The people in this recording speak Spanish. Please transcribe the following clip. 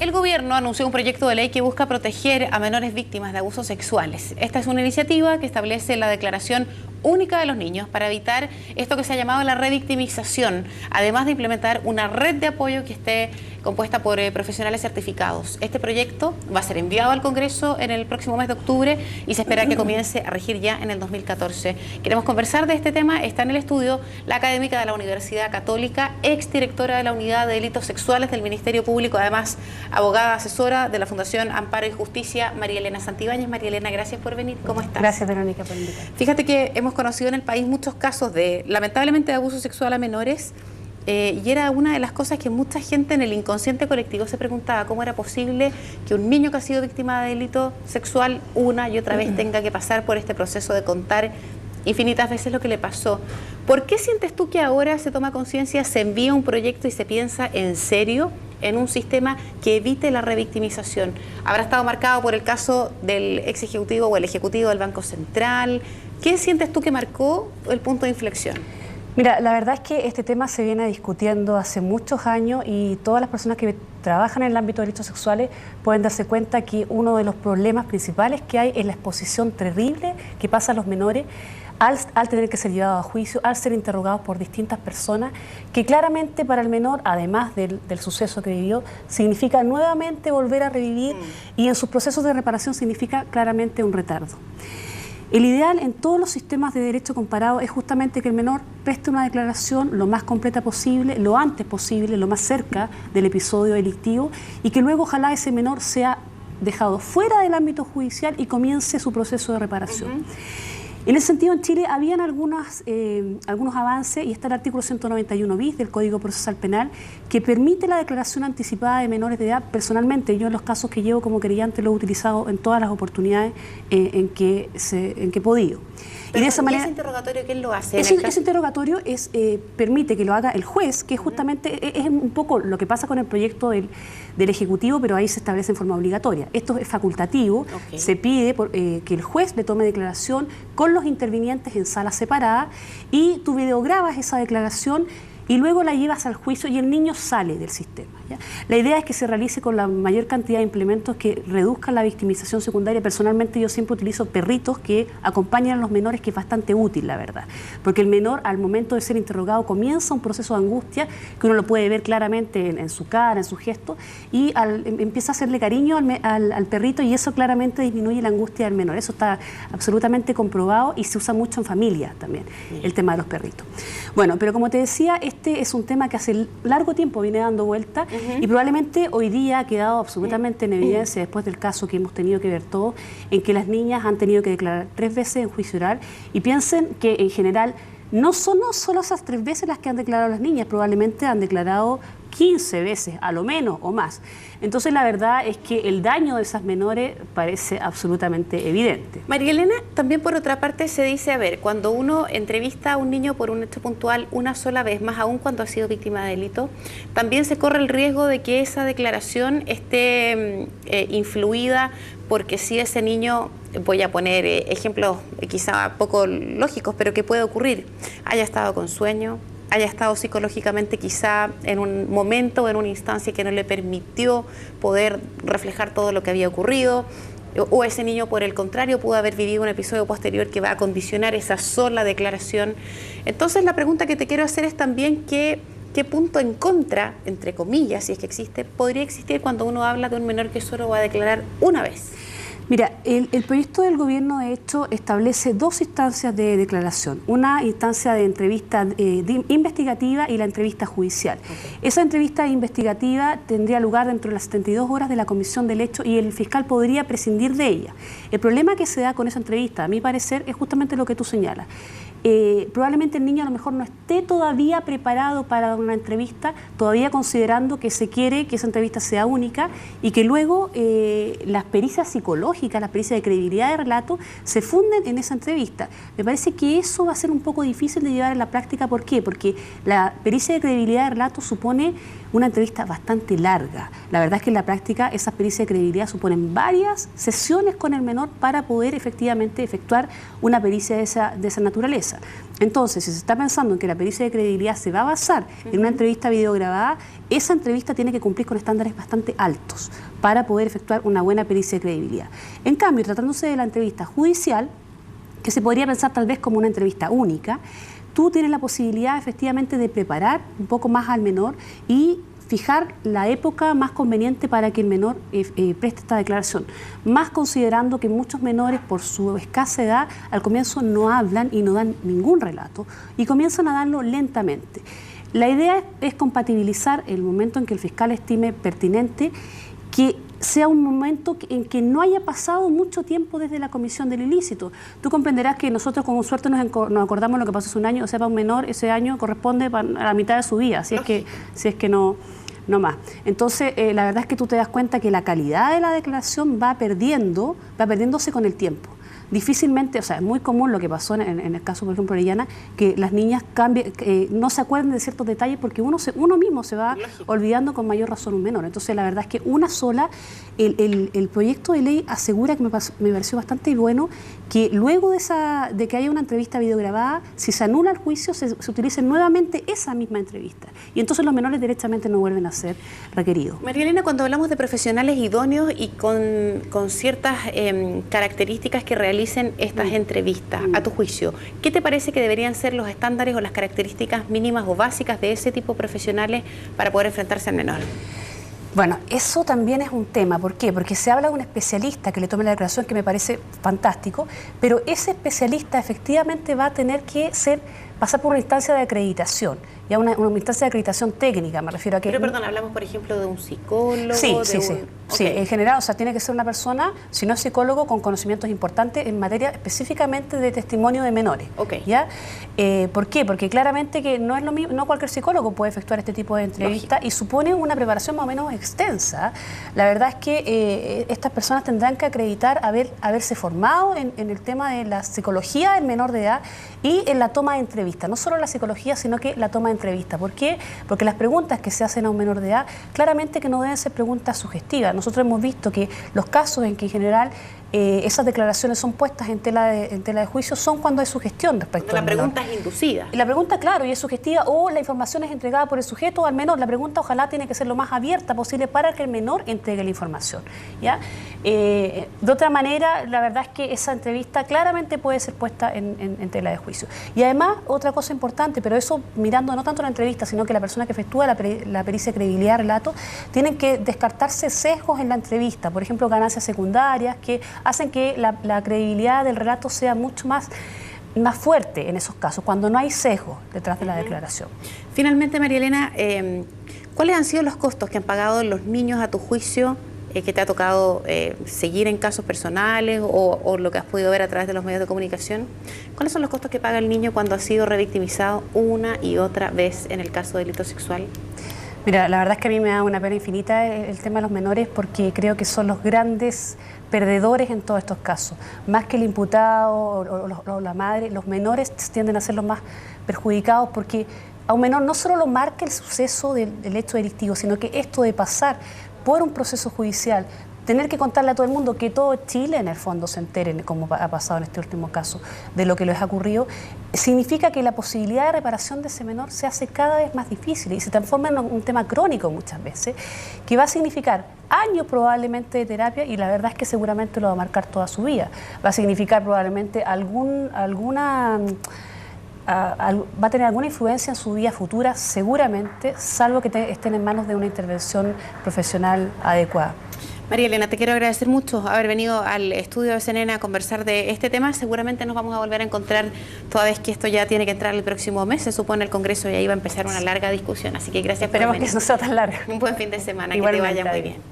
El gobierno anunció un proyecto de ley que busca proteger a menores víctimas de abusos sexuales. Esta es una iniciativa que establece la declaración única de los niños para evitar esto que se ha llamado la revictimización, además de implementar una red de apoyo que esté compuesta por profesionales certificados. Este proyecto va a ser enviado al Congreso en el próximo mes de octubre y se espera que comience a regir ya en el 2014. Queremos conversar de este tema. Está en el estudio la académica de la Universidad Católica, exdirectora de la Unidad de Delitos Sexuales del Ministerio Público, además abogada asesora de la Fundación Amparo y Justicia, María Elena Santibáñez. María Elena, gracias por venir. ¿Cómo estás? Gracias, Verónica, por invitar. Fíjate que hemos conocido en el país muchos casos de, lamentablemente, de abuso sexual a menores. Y era una de las cosas que mucha gente en el inconsciente colectivo se preguntaba: ¿cómo era posible que un niño que ha sido víctima de delito sexual una y otra vez tenga que pasar por este proceso de contar infinitas veces lo que le pasó? ¿Por qué sientes tú que ahora se toma conciencia, se envía un proyecto y se piensa en serio en un sistema que evite la revictimización? ¿Habrá estado marcado por el caso del ex ejecutivo o el ejecutivo del Banco Central? ¿Qué sientes tú que marcó el punto de inflexión? Mira, la verdad es que este tema se viene discutiendo hace muchos años y todas las personas que trabajan en el ámbito de delitos sexuales pueden darse cuenta que uno de los problemas principales que hay es la exposición terrible que pasa a los menores al tener que ser llevados a juicio, al ser interrogados por distintas personas, que claramente para el menor, además del suceso que vivió, significa nuevamente volver a revivir y en sus procesos de reparación significa claramente un retardo. El ideal en todos los sistemas de derecho comparado es justamente que el menor preste una declaración lo más completa posible, lo antes posible, lo más cerca del episodio delictivo, y que luego ojalá ese menor sea dejado fuera del ámbito judicial y comience su proceso de reparación. En ese sentido, en Chile habían algunos avances, y está el artículo 191 bis del Código Procesal Penal que permite la declaración anticipada de menores de edad. Personalmente, yo en los casos que llevo como querellante lo he utilizado en todas las oportunidades en que he podido. Pero y de esa manera, ¿ese interrogatorio quién lo hace? Ese interrogatorio permite que lo haga el juez, que justamente es un poco lo que pasa con el proyecto del Ejecutivo, pero ahí se establece en forma obligatoria. Esto es facultativo, se pide que el juez le tome declaración con los intervinientes en sala separada y tú videograbas esa declaración y luego la llevas al juicio y el niño sale del sistema, ¿ya? La idea es que se realice con la mayor cantidad de implementos que reduzcan la victimización secundaria. Personalmente yo siempre utilizo perritos que acompañan a los menores, que es bastante útil, la verdad. Porque el menor, al momento de ser interrogado, comienza un proceso de angustia que uno lo puede ver claramente en su cara, en su gesto, y empieza a hacerle cariño al perrito, y eso claramente disminuye la angustia del menor. Eso está absolutamente comprobado y se usa mucho en familia también, el tema de los perritos. Bueno, pero como te decía, este es un tema que hace largo tiempo viene dando vuelta y probablemente hoy día ha quedado absolutamente en evidencia, después del caso que hemos tenido que ver todos, en que las niñas han tenido que declarar 3 veces en juicio oral, y piensen que en general no son solo esas 3 veces las que han declarado las niñas, probablemente han declarado 15 veces, a lo menos, o más. Entonces, la verdad es que el daño de esas menores parece absolutamente evidente. María Elena, también por otra parte se dice, a ver, cuando uno entrevista a un niño por un hecho puntual una sola vez, más aún cuando ha sido víctima de delito, también se corre el riesgo de que esa declaración esté influida porque si ese niño, voy a poner ejemplos quizá poco lógicos, pero que puede ocurrir, haya estado con sueño, haya estado psicológicamente quizá en un momento o en una instancia que no le permitió poder reflejar todo lo que había ocurrido, o ese niño, por el contrario, pudo haber vivido un episodio posterior que va a condicionar esa sola declaración. Entonces, la pregunta que te quiero hacer es también qué punto en contra, entre comillas, si es que existe, podría existir cuando uno habla de un menor que solo va a declarar una vez. Mira, el proyecto del gobierno, de hecho, establece 2 instancias de declaración. Una instancia de entrevista investigativa y la entrevista judicial. Esa entrevista investigativa tendría lugar dentro de las 72 horas de la comisión del hecho y el fiscal podría prescindir de ella. El problema que se da con esa entrevista, a mi parecer, es justamente lo que tú señalas. Probablemente el niño a lo mejor no esté todavía preparado para dar una entrevista, todavía considerando que se quiere que esa entrevista sea única y que luego las pericias psicológicas, las pericias de credibilidad de relato se funden en esa entrevista. Me parece que eso va a ser un poco difícil de llevar en la práctica. ¿Por qué? Porque la pericia de credibilidad de relato supone una entrevista bastante larga. La verdad es que en la práctica esas pericias de credibilidad suponen varias sesiones con el menor para poder efectivamente efectuar una pericia de esa naturaleza. piensa. Entonces, si se está pensando en que la pericia de credibilidad se va a basar en una entrevista videograbada, esa entrevista tiene que cumplir con estándares bastante altos para poder efectuar una buena pericia de credibilidad. En cambio, tratándose de la entrevista judicial, que se podría pensar tal vez como una entrevista única, tú tienes la posibilidad efectivamente de preparar un poco más al menor y fijar la época más conveniente para que el menor preste esta declaración, más considerando que muchos menores por su escasa edad al comienzo no hablan y no dan ningún relato y comienzan a darlo lentamente. La idea es compatibilizar el momento en que el fiscal estime pertinente, que sea un momento en que no haya pasado mucho tiempo desde la comisión del ilícito. Tú comprenderás que nosotros con suerte nos acordamos lo que pasó hace un año, o sea, para un menor ese año corresponde a la mitad de su vida, si es que no más. Entonces, la verdad es que tú te das cuenta que la calidad de la declaración va perdiéndose con el tiempo. Difícilmente, o sea, es muy común lo que pasó en el caso, por ejemplo, de Orellana, que las niñas no se acuerden de ciertos detalles porque uno mismo se va olvidando con mayor razón un menor. Entonces, la verdad es que una sola, el proyecto de ley asegura, que me pareció bastante bueno, que luego de que haya una entrevista videograbada, si se anula el juicio, se utilice nuevamente esa misma entrevista. Y entonces los menores directamente no vuelven a ser requeridos. María Elena, cuando hablamos de profesionales idóneos y con ciertas características que realicen estas entrevistas, a tu juicio, ¿qué te parece que deberían ser los estándares o las características mínimas o básicas de ese tipo de profesionales para poder enfrentarse al menor? Bueno, eso también es un tema. ¿Por qué? Porque se habla de un especialista que le tome la declaración, que me parece fantástico, pero ese especialista efectivamente va a tener que pasar por una instancia de acreditación, ya una instancia de acreditación técnica, me refiero a que... Pero perdón, hablamos por ejemplo de un psicólogo... Sí, en general, o sea, tiene que ser una persona, si no es psicólogo, con conocimientos importantes en materia específicamente de testimonio de menores. ¿Ya? ¿Por qué? Porque claramente que no es lo mismo, no cualquier psicólogo puede efectuar este tipo de entrevista y supone una preparación más o menos extensa. La verdad es que estas personas tendrán que acreditar haberse formado en el tema de la psicología del menor de edad y en la toma de entrevista. No solo la psicología, sino que la toma de entrevista. ¿Por qué? Porque las preguntas que se hacen a un menor de edad, claramente que no deben ser preguntas sugestivas. Nosotros hemos visto que los casos en que en general esas declaraciones son puestas en tela de juicio son cuando hay sugestión respecto al menor. La pregunta es inducida. La pregunta, claro, y es sugestiva, o la información es entregada por el sujeto al menor. La pregunta ojalá tiene que ser lo más abierta posible para que el menor entregue la información, ¿ya? De otra manera, la verdad es que esa entrevista claramente puede ser puesta en tela de juicio. Y además, otra cosa importante, pero eso mirando no tanto la entrevista, sino que la persona que efectúa la pericia de credibilidad, relato, tienen que descartarse sesgos en la entrevista, por ejemplo, ganancias secundarias que hacen que la credibilidad del relato sea mucho más fuerte en esos casos, cuando no hay sesgo detrás de la declaración. Finalmente, María Elena, ¿cuáles han sido los costos que han pagado los niños a tu juicio, que te ha tocado seguir en casos personales o lo que has podido ver a través de los medios de comunicación? ¿Cuáles son los costos que paga el niño cuando ha sido revictimizado una y otra vez en el caso de delito sexual? Mira, la verdad es que a mí me da una pena infinita el tema de los menores, porque creo que son los grandes perdedores en todos estos casos. Más que el imputado o la madre, los menores tienden a ser los más perjudicados, porque a un menor no solo lo marca el suceso del hecho delictivo, sino que esto de pasar por un proceso judicial, tener que contarle a todo el mundo, que todo Chile en el fondo se entere, como ha pasado en este último caso, de lo que les ha ocurrido, significa que la posibilidad de reparación de ese menor se hace cada vez más difícil y se transforma en un tema crónico muchas veces, que va a significar años probablemente de terapia, y la verdad es que seguramente lo va a marcar toda su vida. Va a significar probablemente va a tener alguna influencia en su vida futura, seguramente, salvo que estén en manos de una intervención profesional adecuada. María Elena, te quiero agradecer mucho haber venido al estudio de CNN a conversar de este tema. Seguramente nos vamos a volver a encontrar toda vez que esto ya tiene que entrar el próximo mes, se supone, el Congreso, y ahí va a empezar una larga discusión. Así que gracias por venir. Esperemos que no sea tan larga. Un buen fin de semana, que te vaya muy bien.